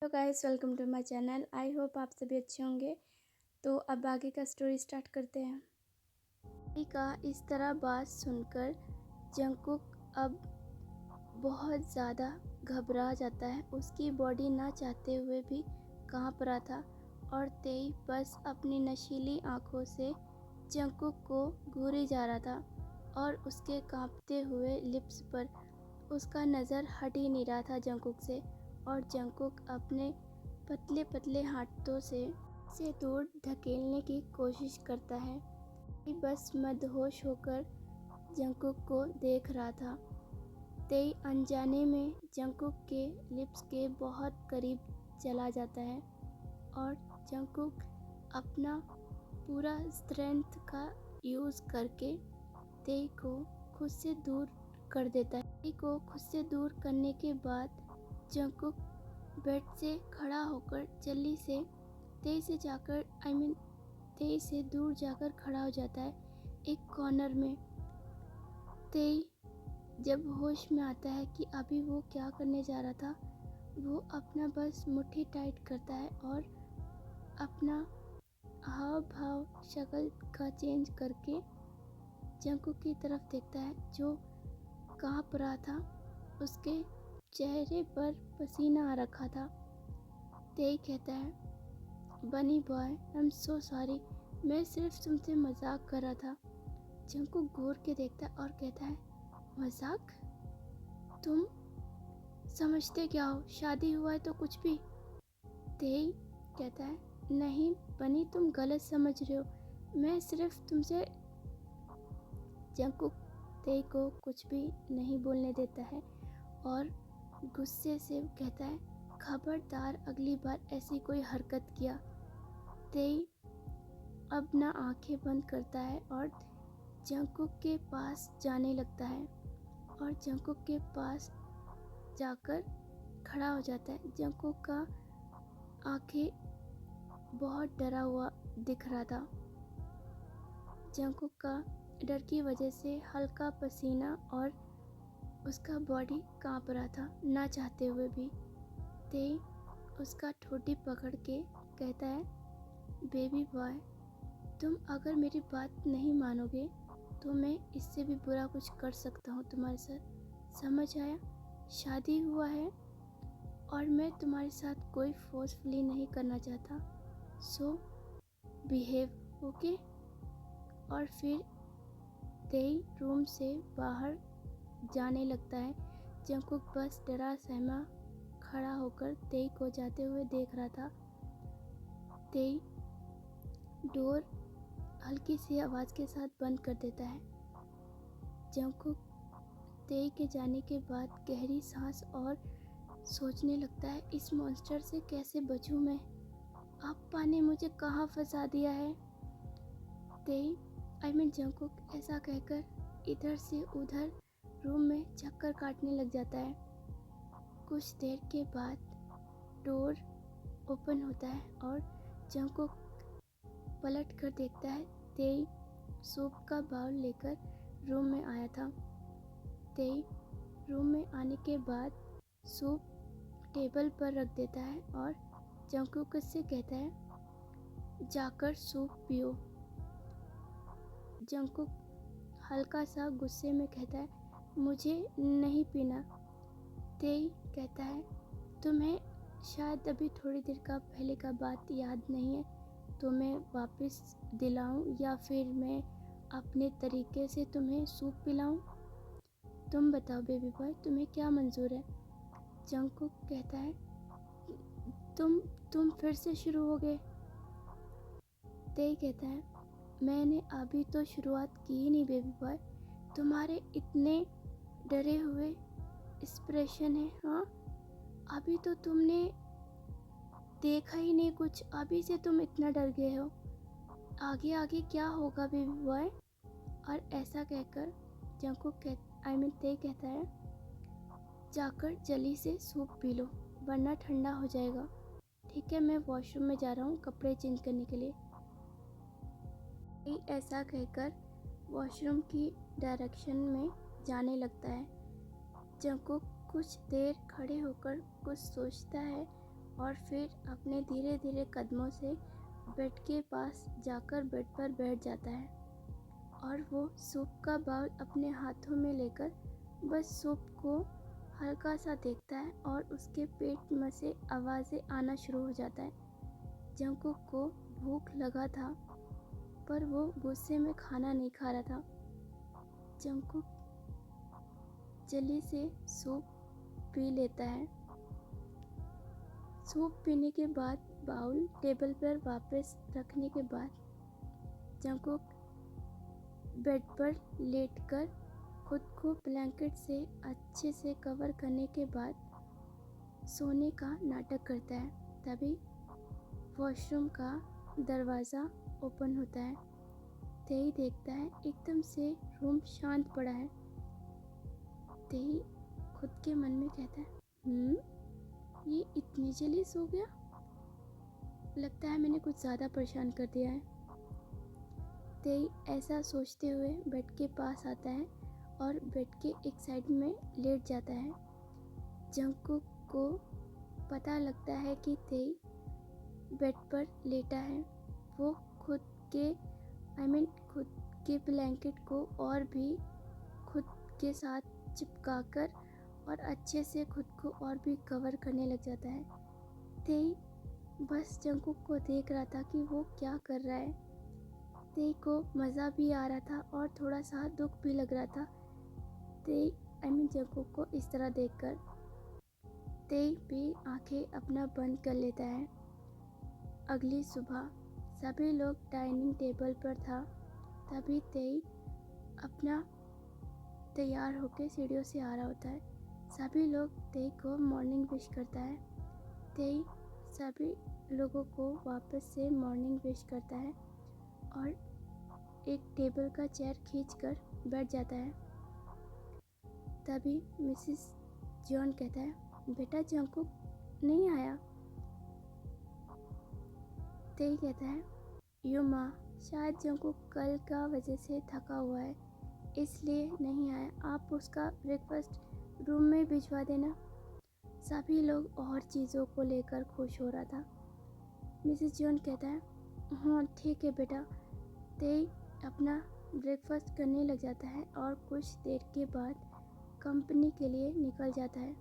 Hello guys, welcome to my channel. I hope आप सभी अच्छे होंगे। तो अब आगे का स्टोरी स्टार्ट करते हैं। ली का इस तरह बात सुनकर जंगकुक अब बहुत ज़्यादा घबरा जाता है। उसकी बॉडी ना चाहते हुए भी कांप रहा था और तेई बस अपनी नशीली आंखों से जंगकुक को घूरे जा रहा था और उसके कांपते हुए लिप्स पर उसका नज़र हट ही नहीं रहा था जंगकुक से। और जंगकुक अपने पतले पतले हाथों से दूर धकेलने की कोशिश करता है। बस मदहोश होकर जंगकुक को देख रहा था। तेई अनजाने में जंगकुक के लिप्स के बहुत करीब चला जाता है और जंगकुक अपना पूरा स्ट्रेंथ का यूज़ करके तेई को खुद से दूर कर देता है। तेई को खुद से दूर करने के बाद जंगकुक बेड से खड़ा होकर जल्दी से तेई से दूर जाकर खड़ा हो जाता है एक कॉर्नर में। तेई जब होश में आता है कि अभी वो क्या करने जा रहा था, वो अपना बस मुट्ठी टाइट करता है और अपना हाव भाव शक्ल का चेंज करके जंगकुक की तरफ देखता है जो कांप रहा था। उसके चेहरे पर पसीना आ रखा था। तेई कहता है, बनी boy, I am so sorry, मैं सिर्फ तुमसे मजाक कर रहा था। जंगकुक घूर के देखता है और कहता है, मजाक? तुम समझते क्या हो? शादी हुआ है तो कुछ भी। तेई कहता है, नहीं बनी, तुम गलत समझ रहे हो, मैं सिर्फ तुमसे। जंगकुक तेई को कुछ भी नहीं बोलने देता है और गुस्से से कहता है, खबरदार अगली बार ऐसी कोई हरकत किया। तेई अब ना आंखें बंद करता है और जंगकुक के पास जाने लगता है और जंगकुक के पास जाकर खड़ा हो जाता है। जंगकुक का आंखें बहुत डरा हुआ दिख रहा था। जंगकुक का डर की वजह से हल्का पसीना और उसका बॉडी कांप रहा था ना चाहते हुए भी। तेई उसका ठोडी पकड़ के कहता है, बेबी बॉय, तुम अगर मेरी बात नहीं मानोगे तो मैं इससे भी बुरा कुछ कर सकता हूँ तुम्हारे साथ, समझ आया? शादी हुआ है और मैं तुम्हारे साथ कोई फोर्सफुली नहीं करना चाहता, सो बिहेव, ओके? और फिर तेई रूम से बाहर जाने लगता है। जंगकुक बस डरा सहमा खड़ा होकर तेई को जाते हुए देख रहा था। तेई डोर हल्की सी आवाज़ के साथ बंद कर देता है। जंगकुक तेई के जाने के बाद गहरी सांस और सोचने लगता है, इस मॉन्स्टर से कैसे बचूं मैं? अप्पा ने मुझे कहाँ फंसा दिया है? जंगकुक ऐसा कहकर इधर से उधर रूम में चक्कर काटने लग जाता है। कुछ देर के बाद डोर ओपन होता है और जंगकुक पलट कर देखता है। तेई सूप का बाउल लेकर रूम में आया था। तेई रूम में आने के बाद सूप टेबल पर रख देता है और जंगकुक से कहता है, जाकर सूप पियो। जंगकुक हल्का सा गुस्से में कहता है, मुझे नहीं पीना। तेई कहता है, तुम्हें शायद अभी थोड़ी देर का पहले का बात याद नहीं है, तो मैं वापस दिलाऊं या फिर मैं अपने तरीके से तुम्हें सूप पिलाऊं? तुम बताओ बेबी बॉय, तुम्हें क्या मंजूर है? जंगकुक कहता है, तुम फिर से शुरू हो गए। तेई कहता है, मैंने अभी तो शुरुआत की ही नहीं बेबी बॉय, तुम्हारे इतने डरे हुए एक्सप्रेशन है। हाँ, अभी तो तुमने देखा ही नहीं कुछ, अभी से तुम इतना डर गए हो, आगे आगे क्या होगा बेबी बॉय? और ऐसा कहकर जंगकुक तेई कहता है, जाकर जल्दी से सूप पी लो वरना ठंडा हो जाएगा। ठीक है, मैं वॉशरूम में जा रहा हूँ कपड़े चेंज करने के लिए। ऐसा कहकर वॉशरूम की डायरेक्शन में जाने लगता है। जंगकुक कुछ देर खड़े होकर कुछ सोचता है और फिर अपने धीरे धीरे कदमों से बेड के पास जाकर बेड पर बैठ जाता है और वो सूप का बाउल अपने हाथों में लेकर बस सूप को हल्का सा देखता है और उसके पेट में से आवाज़ें आना शुरू हो जाता है। जंगकुक को भूख लगा था पर वो गुस्से में खाना नहीं खा रहा था। जंगकुक जल्दी से सूप पी लेता है। सूप पीने के बाद बाउल टेबल पर वापस रखने के बाद जंगकुक बेड पर लेटकर खुद को ब्लैंकेट से अच्छे से कवर करने के बाद सोने का नाटक करता है। तभी वॉशरूम का दरवाज़ा ओपन होता है। तेई देखता है एकदम से रूम शांत पड़ा है। तेई खुद के मन में कहता है, ये इतनी जल्दी सो गया? लगता है मैंने कुछ ज़्यादा परेशान कर दिया है। तेई ऐसा सोचते हुए बेड के पास आता है और बेड के एक साइड में लेट जाता है। जंगकुक को पता लगता है कि तेई बेड पर लेटा है। वो खुद के ब्लैंकेट को और भी खुद के साथ चिपकाकर और अच्छे से खुद को और भी कवर करने लग जाता है। तेई बस जंगकुक को देख रहा था कि वो क्या कर रहा है। तेई को मज़ा भी आ रहा था और थोड़ा सा दुख भी लग रहा था जंगकुक को इस तरह देखकर। तेई भी आंखें अपना बंद कर लेता है। अगली सुबह सभी लोग डाइनिंग टेबल पर था। तभी तेई अपना तैयार होकर सीढ़ियों से आ रहा होता है। सभी लोग तेई को मॉर्निंग विश करता है। तेई सभी लोगों को वापस से मॉर्निंग विश करता है और एक टेबल का चेयर खींचकर बैठ जाता है। तभी मिसेस जॉन कहता है, बेटा जंगकुक नहीं आया? तेई कहता है, यो माँ, शायद जंगकुक कल का वजह से थका हुआ है इसलिए नहीं आया। आप उसका ब्रेकफास्ट रूम में भिजवा देना। सभी लोग और चीज़ों को लेकर खुश हो रहा था। मिसेस जॉन कहता है, हाँ ठीक है बेटा। तेई अपना ब्रेकफास्ट करने लग जाता है और कुछ देर के बाद कंपनी के लिए निकल जाता है।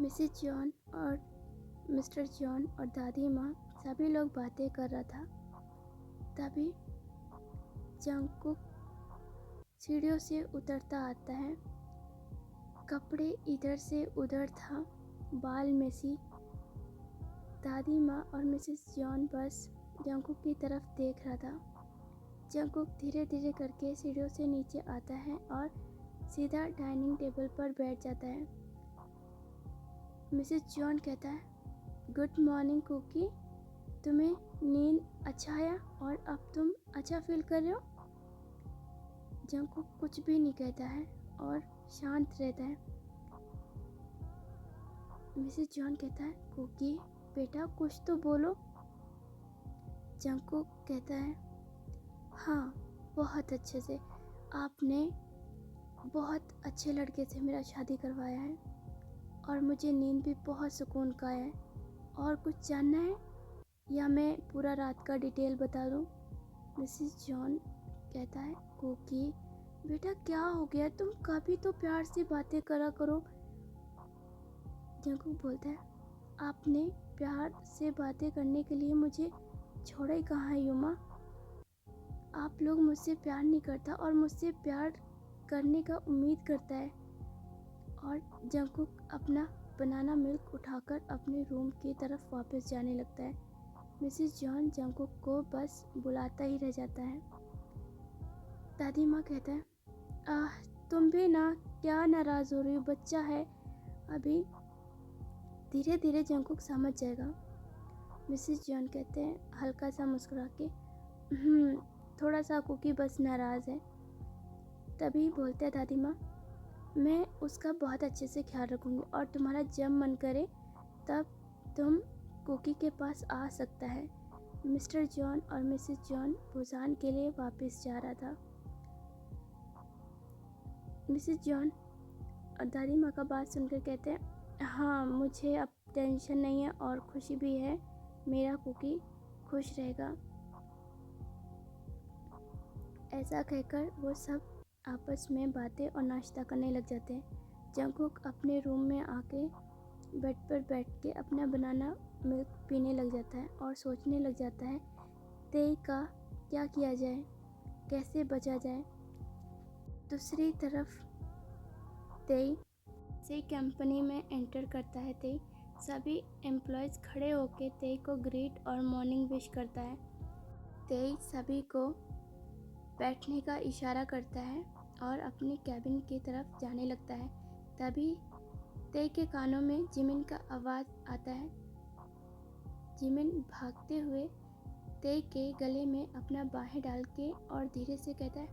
मिसेस जॉन और मिस्टर जॉन और दादी माँ सभी लोग बातें कर रहा था। तभी जंगकुक सीढ़ियों से उतरता आता है। कपड़े इधर से उधर था, बाल मेसी। दादी माँ और मिसेस जॉन बस जंगकुक की तरफ देख रहा था। जंगकुक धीरे धीरे करके सीढ़ियों से नीचे आता है और सीधा डाइनिंग टेबल पर बैठ जाता है। मिसेस जॉन कहता है, गुड मॉर्निंग कुकी, तुम्हें नींद अच्छा आया और अब तुम अच्छा फील कर रहे हो? जंगकुक कुछ भी नहीं कहता है और शांत रहता है। मिसेस जॉन कहता है, कुकी बेटा कुछ तो बोलो। जंगकुक कहता है, हाँ बहुत अच्छे से, आपने बहुत अच्छे लड़के से मेरा शादी करवाया है और मुझे नींद भी बहुत सुकून का है। और कुछ जानना है या मैं पूरा रात का डिटेल बता दूँ? मिसेस जॉन कहता है, कुकी बेटा क्या हो गया, तुम कभी तो प्यार से बातें करा करो। जंगकुक बोलता है, आपने प्यार से बातें करने के लिए मुझे छोड़ा ही कहाँ है युमा। आप लोग मुझसे प्यार नहीं करता और मुझसे प्यार करने का उम्मीद करता है। और जंगकुक अपना बनाना मिल्क उठाकर अपने रूम की तरफ वापस जाने लगता है। मिसेस जॉन जंगकुक को बस बुलाता ही रह जाता है। दादी माँ कहता है, तुम भी ना क्या नाराज़ हो रही हो, बच्चा है अभी, धीरे धीरे जंगकुक समझ जाएगा। मिसेस जॉन कहते हैं हल्का सा मुस्कुरा के, थोड़ा सा कुकी बस नाराज़ है। तभी बोलते हैं दादी माँ, मैं उसका बहुत अच्छे से ख्याल रखूँगी और तुम्हारा जब मन करे तब तुम कुकी के पास आ सकता है। मिस्टर जॉन और मिसेस जॉन बुसान के लिए वापस जा रहा था। मिसेस जॉन और दादी माँ का बात सुनकर कहते हैं, हाँ, मुझे अब टेंशन नहीं है और खुशी भी है, मेरा कुकी खुश रहेगा। ऐसा कहकर वो सब आपस में बातें और नाश्ता करने लग जाते हैं। जंगकुक अपने रूम में आके बेड पर बैठ के अपना बनाना मिल्क पीने लग जाता है और सोचने लग जाता है तेई का क्या किया जाए, कैसे बचा जाए। दूसरी तरफ तेई से कंपनी में एंटर करता है। तेई सभी एम्प्लॉयज़ खड़े होकर तेई को ग्रीट और मॉर्निंग विश करता है। तेई सभी को बैठने का इशारा करता है और अपने कैबिन की तरफ जाने लगता है। तभी तेई के कानों में जिमिन का आवाज़ आता है। जिमिन भागते हुए तेई के गले में अपना बाहें डाल के और धीरे से कहता है,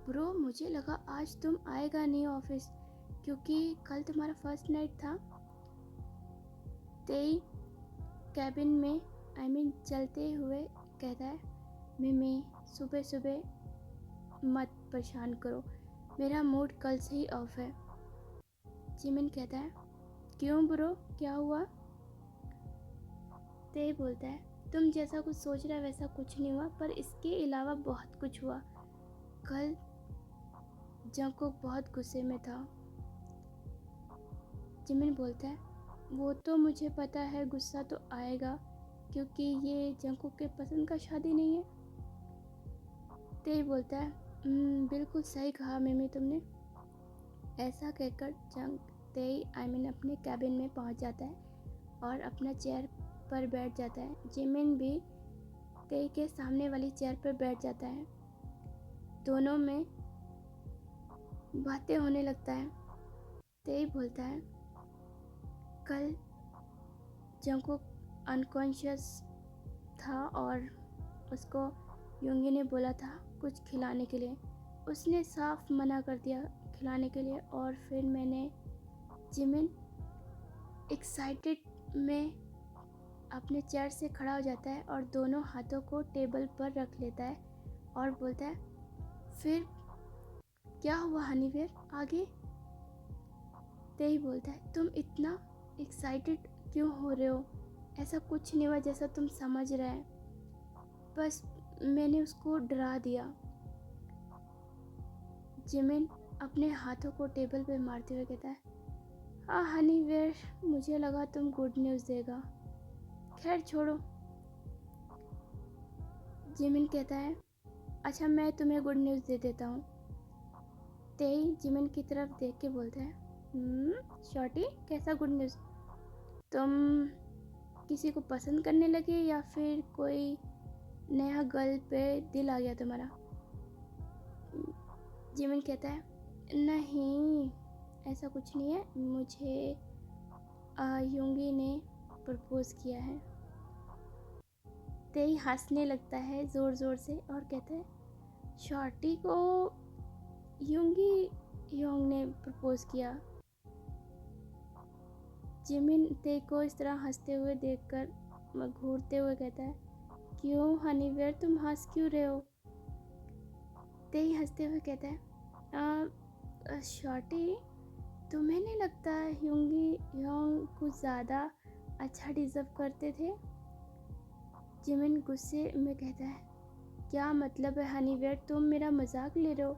ब्रो मुझे लगा आज तुम आएगा नहीं ऑफिस, क्योंकि कल तुम्हारा फर्स्ट नाइट था। तेई कैबिन में चलते हुए कहता है, मिमी सुबह सुबह मत परेशान करो, मेरा मूड कल से ही ऑफ है। जिमिन कहता है, क्यों ब्रो, क्या हुआ? तेई बोलता है, तुम जैसा कुछ सोच रहा है वैसा कुछ नहीं हुआ, पर इसके अलावा बहुत कुछ हुआ। कल जंगकुक बहुत गुस्से में था। जिमिन बोलता है, वो तो मुझे पता है गुस्सा तो आएगा, क्योंकि ये जंगकुक के पसंद का शादी नहीं है। तेई बोलता है, बिल्कुल सही कहा मिमी तुमने। ऐसा कहकर तेई अपने कैबिन में पहुंच जाता है और अपना चेयर पर बैठ जाता है। जिमिन भी तेई के सामने वाली चेयर पर बैठ जाता है। दोनों में बातें होने लगता है। तेई बोलता है, कल जंगकुक अनकॉन्शियस था और उसको योंगी ने बोला था कुछ खिलाने के लिए, उसने साफ मना कर दिया खिलाने के लिए। और फिर मैंने जिमिन एक्साइटेड में अपने चेयर से खड़ा हो जाता है और दोनों हाथों को टेबल पर रख लेता है और बोलता है, फिर क्या हुआ हनीवेयर, आगे? तेई बोलता है, तुम इतना एक्साइटेड क्यों हो रहे हो? ऐसा कुछ नहीं हुआ जैसा तुम समझ रहे हैं, बस मैंने उसको डरा दिया। जिमिन अपने हाथों को टेबल पे मारते हुए कहता है, हाँ हनीवेयर, मुझे लगा तुम गुड न्यूज़ देगा, खैर छोड़ो। जिमिन कहता है, अच्छा मैं तुम्हें गुड न्यूज़ दे देता हूँ। तेई जिमिन की तरफ देख के बोलता है, शॉर्टी कैसा गुड न्यूज़? तुम किसी को पसंद करने लगे या फिर कोई नया गर्ल पे दिल आ गया तुम्हारा? जिमिन कहता है, नहीं ऐसा कुछ नहीं है, मुझे योंगी ने प्रपोज किया है। तेई हंसने लगता है ज़ोर ज़ोर से और कहता है, शॉर्टी को योंग ने प्रपोज किया? जिमिन तेई को इस तरह हंसते हुए देखकर घूरते हुए कहता है, क्यों हनीवेयर, तुम हंस क्यों रहे हो? तेई हंसते हुए कहता है, शॉर्टी तुम्हें नहीं लगता योंग कुछ ज़्यादा अच्छा डिज़र्व करते थे? जिमिन गुस्से में कहता है, क्या मतलब है हनीवेयर, तुम मेरा मजाक ले रहे हो?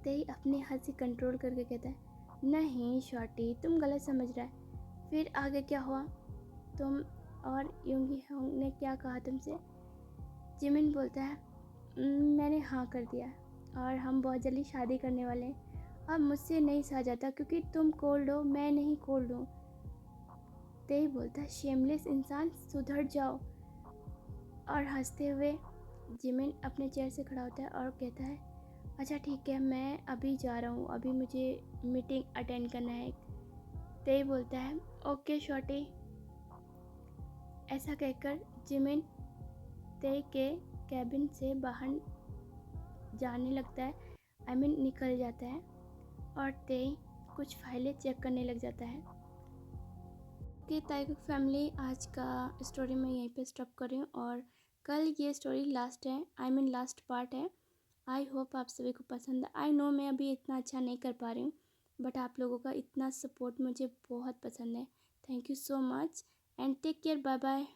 तेई अपनी हंसी कंट्रोल करके कहता है, नहीं शॉर्टी तुम गलत समझ रहा है। फिर आगे क्या हुआ, तुम और योंगी ने क्या कहा तुमसे? जिमिन बोलता है, मैंने हाँ कर दिया और हम बहुत जल्दी शादी करने वाले हैं। अब मुझसे नहीं सहा जाता क्योंकि तुम कोल्ड हो, मैं नहीं कोल्ड हूँ। तेई बोलता है, शेमलेस इंसान, सुधर जाओ। और हंसते हुए जिमिन अपने चेयर से खड़ा होता है और कहता है, अच्छा ठीक है, मैं अभी जा रहा हूँ, अभी मुझे मीटिंग अटेंड करना है। तेई बोलता है, ओके शॉर्टी। ऐसा कहकर जिमिन तेई के कैबिन से बाहर जाने लगता है, निकल जाता है और तेई कुछ फाइलें चेक करने लग जाता है। ओके टाइगर फैमिली, आज का स्टोरी मैं यहीं पे स्टॉप कर रही हूँ और कल ये स्टोरी लास्ट है, लास्ट पार्ट है। आई होप आप सभी को पसंद है। आई नो मैं अभी इतना अच्छा नहीं कर पा रही हूँ, बट आप लोगों का इतना सपोर्ट मुझे बहुत पसंद है। Thank you so much and take care, bye bye.